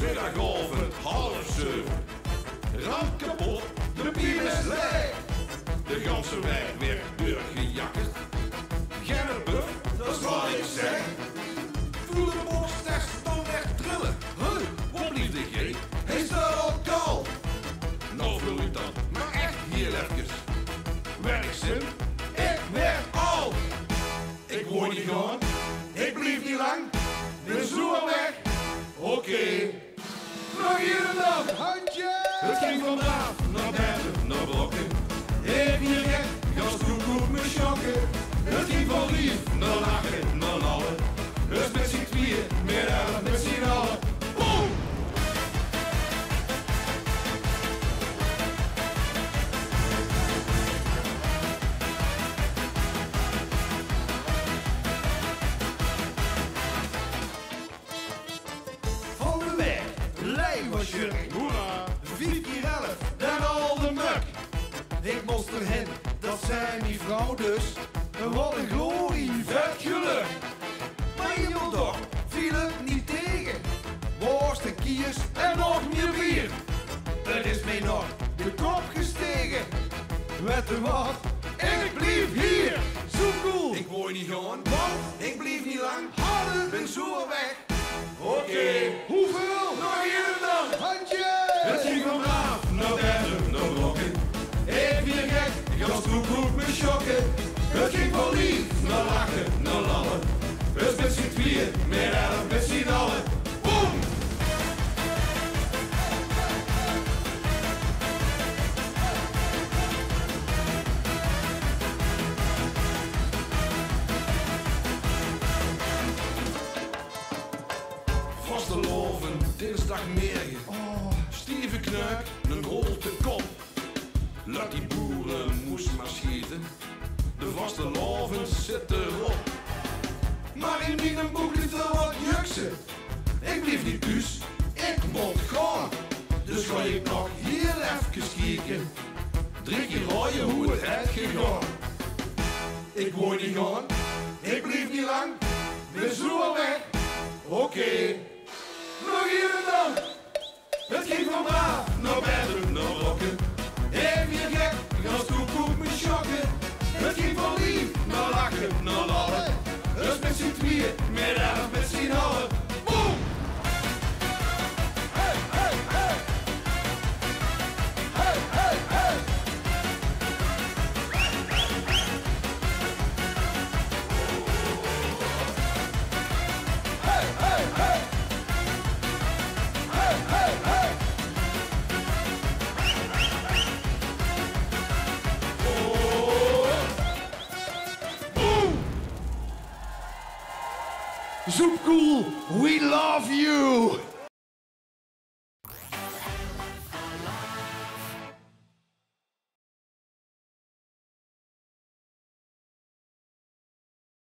Vrijdagavond 6:30. Ram kapot, de bier is leeg. De ganse weg weer doorgejakkerd. Geen buff, dat is wat ik zeg. Voel de boxtest dan echt trillen. Wat lief de G, hij staat al kal. Nou vul ik dan, maar echt heel even. Werkzin, ik werk al. Ik word niet gaan, ik blijf niet lang. Ben zo weg, oké. Nog hier en dan, handje! Het ging van braaf naar buiten, naar blokken. Ik hier gek, gas goed me schokken. Het ging van lief naar lachen, naar lallen. Dus met z'n tweeën, meer elf met z'n allen. Boom! Van de weg, lijn was jurk. Hoera! 4 keer 11, dan al de muk. Ik moest erheen, dat zei die vrouw dus. Wat een glorie, vet geluk. Maar helemaal toch viel het niet tegen. Worst en kiers en nog meer bier. Het is mij nog de kop gestegen. Weet je wat? Ik blijf hier. Zo cool. Ik word niet gaan, want ik blijf niet lang. Harder, ben zo weg. Oké. Hoeveel? Nog hier en dan. Handje. Het ging van braaf naar bedden, naar blokken. Ik weer gek, ik ga goed me schokken. Het ging van lief naar lachen, naar lallen. Dus met z'n tweeën, meer elf met z'n allen. Boom! Vasteloven, dinsdagmorgen. Stieve knuik, een holte kop. Laat die boeren moest maar schieten. De vasteloven zitten erop. Maar in die boek ligt wel wat juksen. Ik blijf niet thuis, ik moet gaan. Dus ga ik nog hier even kijken. 3 keer raaien hoe het heeft gegaan. Ik word niet gaan, ik blijf niet lang. Ben zo al weg, oké. Nog hier en dan. Het ging van braaf naar bedden, naar blokken. Ik weer gek, ga goed me schokken. Het ging van lief naar lachen, naar lallen. Dus met z'n tweeën, meer elf met z'n allen. Boom! Hey, hey, hey! Hey, hey, hey! Hey, hey, hey! Hey, hey, hey! Zoep cool, we love you!